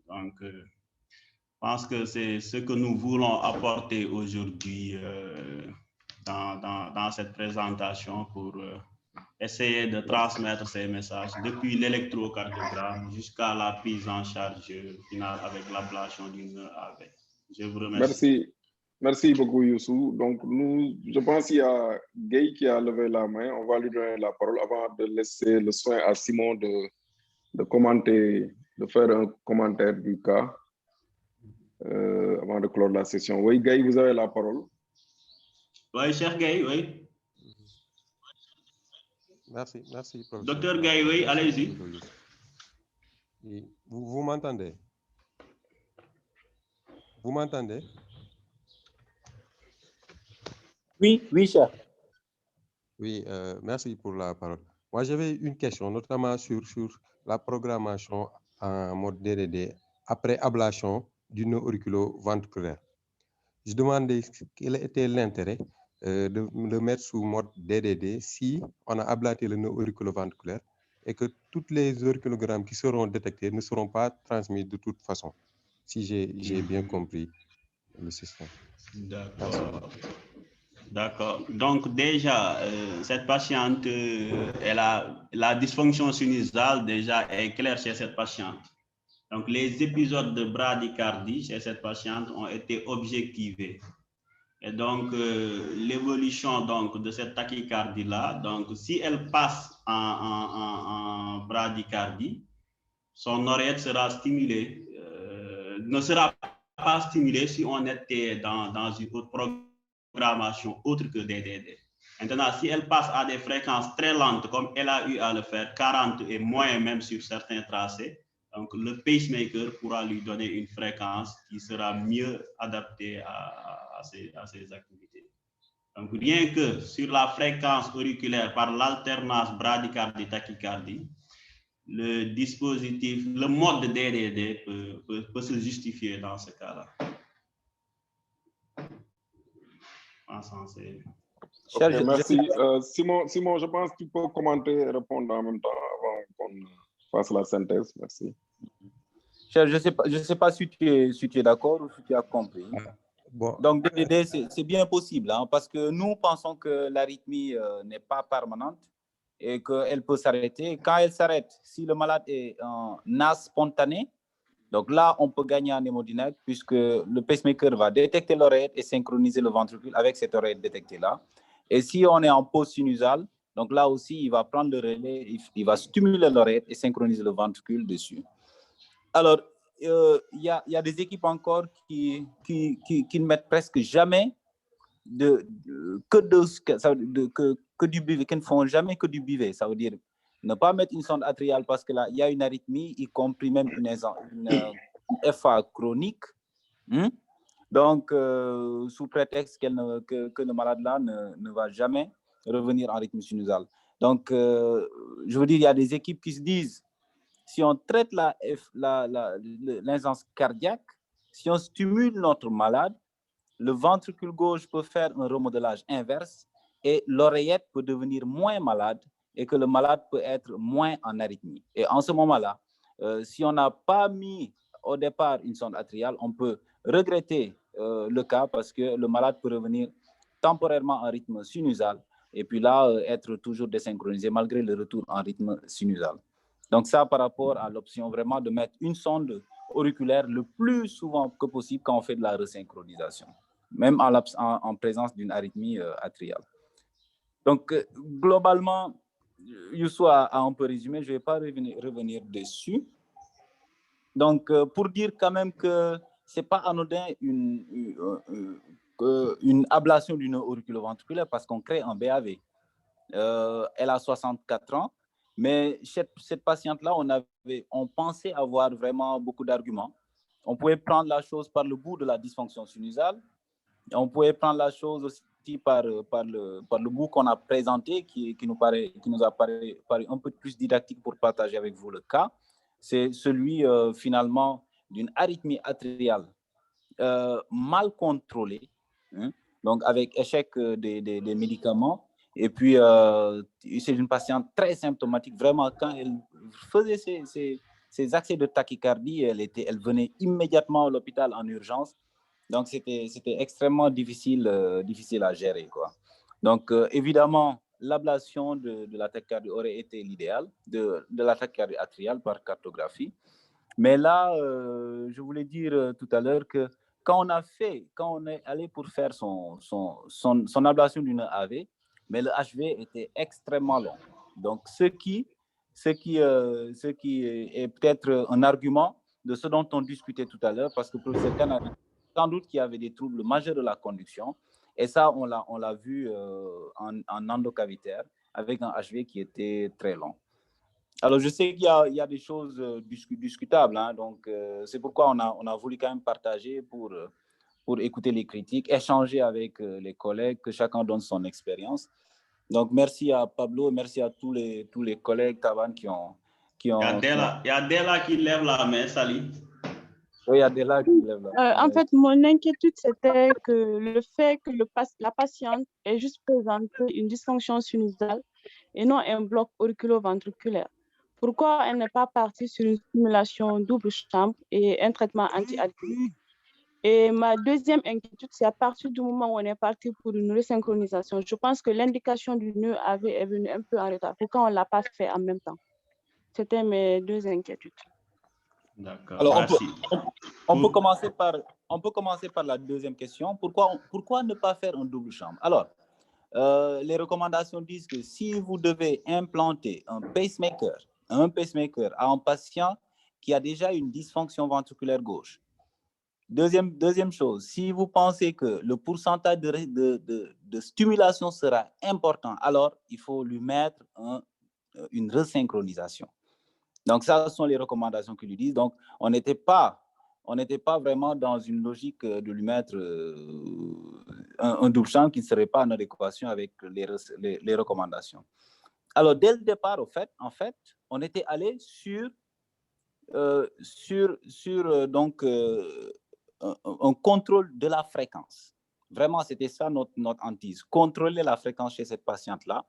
Donc, je pense que c'est ce que nous voulons apporter aujourd'hui dans cette présentation pour essayer de transmettre ces messages depuis l'électrocardiogramme jusqu'à la prise en charge finale avec l'ablation du nœud AV. Je vous remercie. Merci beaucoup, Youssou. Donc, je pense qu'il y a Guy qui a levé la main. On va lui donner la parole avant de laisser le soin à Simon de commenter, de faire un commentaire du cas avant de clore la session. Oui, Guy, vous avez la parole. Oui, cher Guy, oui. Merci, professeur. Docteur Guy, oui, allez-y. Vous m'entendez? Vous m'entendez? Oui, cher. Oui, merci pour la parole. Moi, j'avais une question, notamment sur la programmation en mode DDD après ablation du nœud auriculoventriculaire. Je demandais quel était l'intérêt de le mettre sous mode DDD si on a ablaté le nœud auriculoventriculaire et que tous les auriculogrammes qui seront détectés ne seront pas transmis de toute façon, si j'ai bien compris le système. D'accord. D'accord. Donc déjà, cette patiente, la dysfonction sinusale déjà est claire chez cette patiente. Donc les épisodes de bradycardie chez cette patiente ont été objectivés. Et donc l'évolution donc de cette tachycardie là, donc si elle passe en bradycardie, son oreillette sera stimulée, ne sera pas stimulée si on était dans une autre programmation autre que DDD. Maintenant, si elle passe à des fréquences très lentes, comme elle a eu à le faire, 40 et moins même sur certains tracés, donc le pacemaker pourra lui donner une fréquence qui sera mieux adaptée à ses activités. Donc, rien que sur la fréquence auriculaire par l'alternance bradycardie-tachycardie, le dispositif, le mode de DDD peut se justifier dans ce cas-là. Okay, merci. Simon, je pense que tu peux commenter et répondre en même temps avant qu'on fasse la synthèse. Merci. Cher, je ne sais pas si tu es d'accord ou si tu as compris. Bon. Donc, DDD, c'est bien possible, hein, parce que nous pensons que l'arythmie n'est pas permanente et qu'elle peut s'arrêter. Quand elle s'arrête, si le malade est en NAS spontané, donc là, on peut gagner en hémodynamique puisque le pacemaker va détecter l'oreillette et synchroniser le ventricule avec cette oreillette détectée-là. Et si on est en pause sinusale, donc là aussi, il va prendre le relais, il va stimuler l'oreillette et synchroniser le ventricule dessus. Alors, y a des équipes encore qui ne mettent presque jamais que du bivet, qui ne font jamais que du bivet. Ça veut dire ne pas mettre une sonde atriale parce que là, il y a une arythmie, y compris même une FA chronique. Donc, sous prétexte que le malade-là ne va jamais revenir en rythme sinusal. Donc, je veux dire, il y a des équipes qui se disent, si on traite l'insuffisance cardiaque, si on stimule notre malade, le ventricule gauche peut faire un remodelage inverse et l'oreillette peut devenir moins malade et que le malade peut être moins en arythmie. Et en ce moment-là, si on n'a pas mis au départ une sonde atriale, on peut regretter le cas parce que le malade peut revenir temporairement en rythme sinusal et puis là, être toujours désynchronisé malgré le retour en rythme sinusal. Donc ça, par rapport à l'option vraiment de mettre une sonde auriculaire le plus souvent que possible quand on fait de la resynchronisation, même en présence d'une arythmie atriale. Donc, globalement, Youssou a un peu résumé, je ne vais pas revenir dessus. Donc, pour dire quand même que ce n'est pas anodin une ablation du nœud auriculo-ventriculaire parce qu'on crée un BAV. Elle a 64 ans, mais cette patiente-là, on pensait avoir vraiment beaucoup d'arguments. On pouvait prendre la chose par le bout de la dysfonction sinusale. On pouvait prendre la chose aussi par le bout qu'on a présenté, qui nous a paru un peu plus didactique pour partager avec vous le cas. C'est celui finalement d'une arythmie atriale mal contrôlée, donc avec échec des médicaments. Et puis, c'est une patiente très symptomatique. Vraiment, quand elle faisait ses accès de tachycardie, elle venait immédiatement à l'hôpital en urgence. Donc, c'était extrêmement difficile à gérer, quoi. Donc, évidemment, l'ablation de la tachycardie aurait été l'idéal, de la tachycardie atriale par cartographie. Mais là, je voulais dire tout à l'heure que quand on est allé pour faire son ablation d'une AV, mais le HV était extrêmement long. Donc, ce qui est peut-être un argument de ce dont on discutait tout à l'heure, parce que le professeur Khan a dit sans doute qu'il y avait des troubles majeurs de la conduction, et ça, on l'a vu en endocavitaire, avec un HV qui était très long. Alors, je sais qu'il y a des choses discutables, hein, donc c'est pourquoi on a voulu quand même partager pour écouter les critiques, échanger avec les collègues, que chacun donne son expérience. Donc, merci à Pablo, merci à tous les collègues Taban qui ont... Il y a Della qui lève la main, salut. Oui, il y a Della qui lève la main. En fait, mon inquiétude, c'était que le fait que la patiente ait juste présenté une dysfonction sinusale et non un bloc auriculo-ventriculaire. Pourquoi elle n'est pas partie sur une stimulation double chambre et un traitement anti-arythmique? Et ma deuxième inquiétude, c'est à partir du moment où on est parti pour une resynchronisation. Je pense que l'indication du nœud AV est venue un peu en retard. Pourquoi on ne l'a pas fait en même temps? C'était mes deux inquiétudes. D'accord. Alors, on peut commencer par la deuxième question. Pourquoi ne pas faire un double chambre? Alors, les recommandations disent que si vous devez implanter un pacemaker à un patient qui a déjà une dysfonction ventriculaire gauche. Deuxième chose, si vous pensez que le pourcentage de stimulation sera important, alors il faut lui mettre une resynchronisation. Donc, ça, ce sont les recommandations qu'ils lui disent. Donc, on n'était pas vraiment dans une logique de lui mettre un double champ qui ne serait pas en adéquation avec les recommandations. Alors, dès le départ, en fait, on était allé sur un contrôle de la fréquence. Vraiment, c'était ça notre hantise, contrôler la fréquence chez cette patiente-là.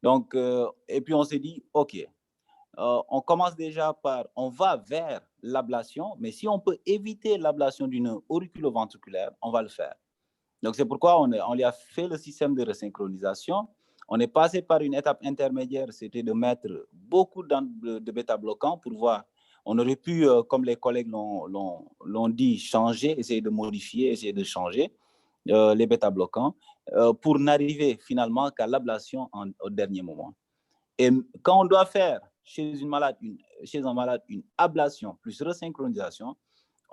Donc, et puis on s'est dit, OK, on commence déjà on va vers l'ablation, mais si on peut éviter l'ablation du nœud auriculo-ventriculaire, on va le faire. Donc, c'est pourquoi on lui a fait le système de resynchronisation. On est passé par une étape intermédiaire, c'était de mettre beaucoup de bêta-bloquants pour voir. On aurait pu, comme les collègues l'ont dit, changer, essayer de modifier, essayer de changer les bêta-bloquants pour n'arriver finalement qu'à l'ablation au dernier moment. Et quand on doit faire chez un malade une ablation plus resynchronisation,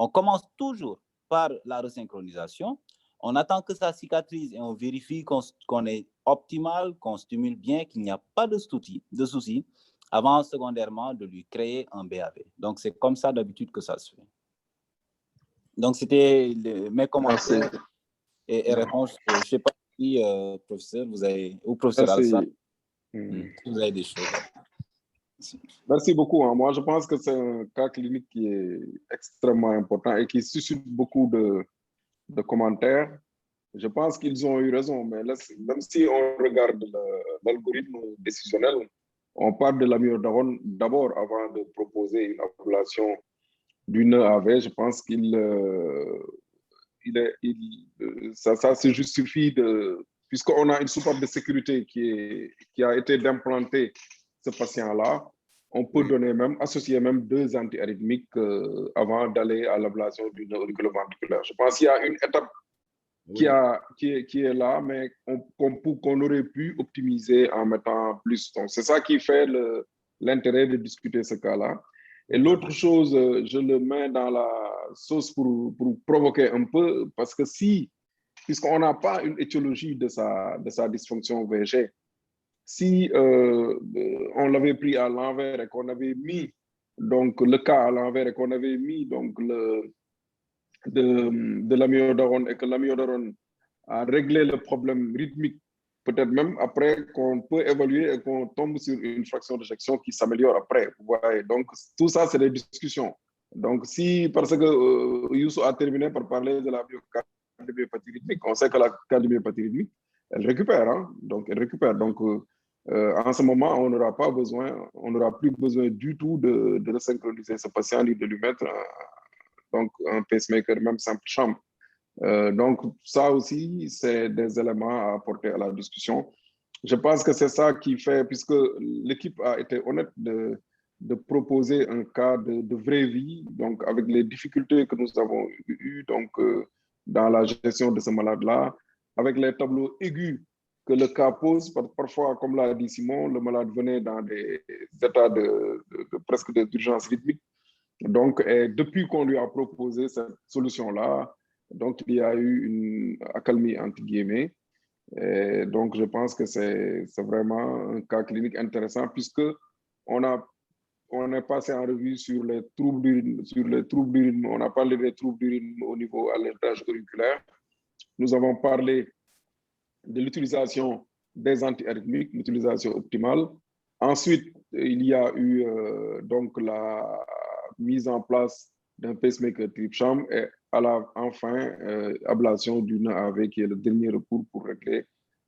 On commence toujours par la resynchronisation. On attend que ça cicatrise et on vérifie qu'on est optimal, qu'on stimule bien, qu'il n'y a pas de souci, avant secondairement de lui créer un BAV. Donc, c'est comme ça d'habitude que ça se fait. Donc, c'était mes commentaires et réponses. Je ne sais pas si, professeur, ou professeur Alsan, vous avez des choses. Merci beaucoup. Moi, je pense que c'est un cas clinique qui est extrêmement important et qui suscite beaucoup de commentaires. Je pense qu'ils ont eu raison, mais là, même si on regarde l'algorithme décisionnel, on parle de l'amiodarone d'abord avant de proposer une ablation du nœud AV. Je pense ça se justifie puisqu'on a une soupape de sécurité qui a été d'implanter ce patient-là. On peut associer même 2 antiarythmiques avant d'aller à l'ablation du nœud auriculoventriculaire. Je pense qu'il y a une étape qui est là, mais qu'on aurait pu optimiser en mettant plus. Donc, c'est ça qui fait l'intérêt de discuter ce cas-là. Et l'autre chose, je le mets dans la sauce pour provoquer un peu, parce que puisqu'on n'a pas une étiologie de sa dysfonction VG, si on l'avait pris à l'envers et qu'on avait mis donc le cas à l'envers et qu'on avait mis donc de l'amiodarone et que l'amiodarone a réglé le problème rythmique, peut-être même après qu'on peut évaluer et qu'on tombe sur une fraction d'éjection qui s'améliore après. Vous voyez. Donc, tout ça, c'est des discussions. Donc, parce que Youssou a terminé par parler de la cardiomyopathie rythmique, on sait que la cardiomyopathie rythmique, elle récupère. Hein? Donc, elle récupère. Donc, en ce moment, on n'aura plus besoin du tout de resynchroniser ce patient ni de lui mettre donc un pacemaker, même simple chambre. Donc, ça aussi, c'est des éléments à apporter à la discussion. Je pense que c'est ça qui fait, puisque l'équipe a été honnête de proposer un cas de vraie vie, donc avec les difficultés que nous avons eues donc, dans la gestion de ce malade-là, avec les tableaux aigus que le cas pose. Parfois, comme l'a dit Simon, le malade venait dans des états presque d'urgence rythmique. Donc, depuis qu'on lui a proposé cette solution-là, donc il y a eu une accalmie entre guillemets. Et donc, je pense que c'est vraiment un cas clinique intéressant puisque on est passé en revue sur les troubles du rythme. On a parlé des troubles du rythme au niveau allétage auriculaire. Nous avons parlé de l'utilisation des antiarythmiques, l'utilisation optimale. Ensuite, il y a eu donc la mise en place d'un pacemaker tripcham et enfin ablation du nœud AV qui est le dernier recours pour régler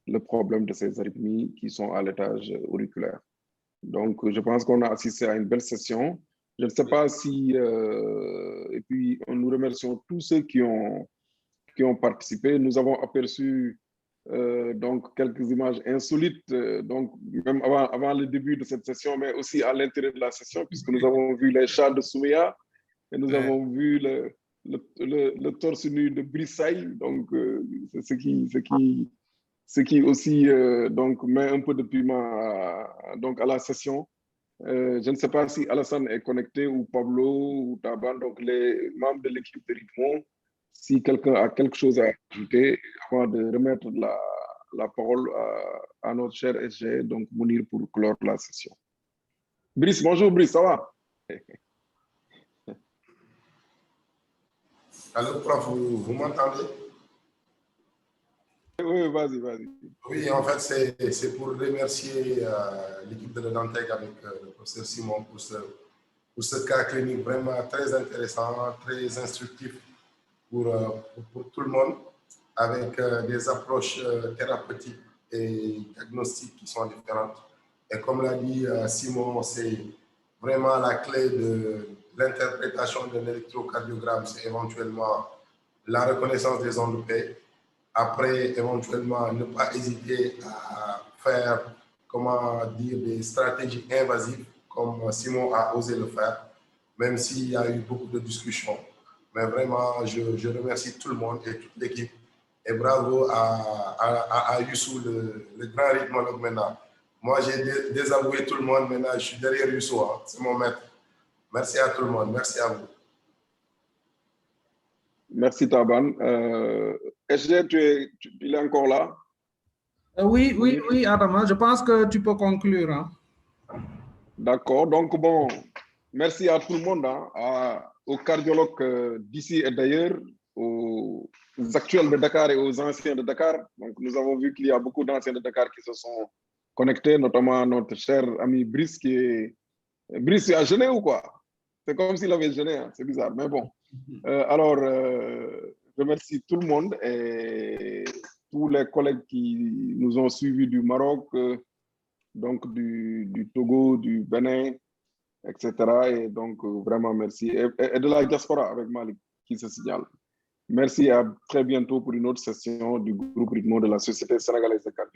le problème de ces arythmies qui sont à l'étage auriculaire. Donc, je pense qu'on a assisté à une belle session. Je ne sais pas si... et puis, nous remercions tous ceux qui ont participé. Nous avons aperçu donc quelques images insolites, donc même avant le début de cette session, mais aussi à l'intérieur de la session, puisque nous avons vu les chats de Souméa et nous avons vu le torse nu de Brissaï. Donc, ce qui aussi donc met un peu de piment à la session. Je ne sais pas si Alassane est connecté ou Pablo ou Taban, donc les membres de l'équipe de Rythmo. Si quelqu'un a quelque chose à ajouter avant de remettre la parole à notre cher SG, donc Mounir pour clore la session. Brice, bonjour Brice, ça va? Allô, prof, vous m'entendez? Oui, vas-y. Oui, en fait, c'est pour remercier l'équipe de l'Odantec avec le professeur Simon pour ce cas clinique vraiment très intéressant, très instructif pour tout le monde, avec des approches thérapeutiques et diagnostiques qui sont différentes. Et comme l'a dit Simon, c'est vraiment la clé de l'interprétation d'un électrocardiogramme, c'est éventuellement la reconnaissance des ondes de paix. Après, éventuellement, ne pas hésiter à faire, des stratégies invasives, comme Simon a osé le faire, même s'il y a eu beaucoup de discussions. Mais vraiment, je remercie tout le monde et toute l'équipe. Et bravo à Youssou, le grand rythmologue maintenant. Moi, j'ai désavoué tout le monde. Maintenant, je suis derrière Youssou. Hein. C'est mon maître. Merci à tout le monde. Merci à vous. Merci Taban. SG, il est encore là? Oui, Adama, je pense que tu peux conclure. Hein. D'accord, donc bon, merci à tout le monde, hein, aux cardiologues d'ici et d'ailleurs, aux actuels de Dakar et aux anciens de Dakar. Donc nous avons vu qu'il y a beaucoup d'anciens de Dakar qui se sont connectés, notamment notre cher ami Brice qui est... Brice, tu as jeûné ou quoi? C'est comme s'il avait jeûné, hein. C'est bizarre, mais bon. Alors, je remercie tout le monde et tous les collègues qui nous ont suivis du Maroc, donc du Togo, du Bénin, etc. Et donc, vraiment merci. Et de la diaspora avec Malik qui se signale. Merci, à très bientôt pour une autre session du groupe Rythmo de la Société sénégalaise de cardio.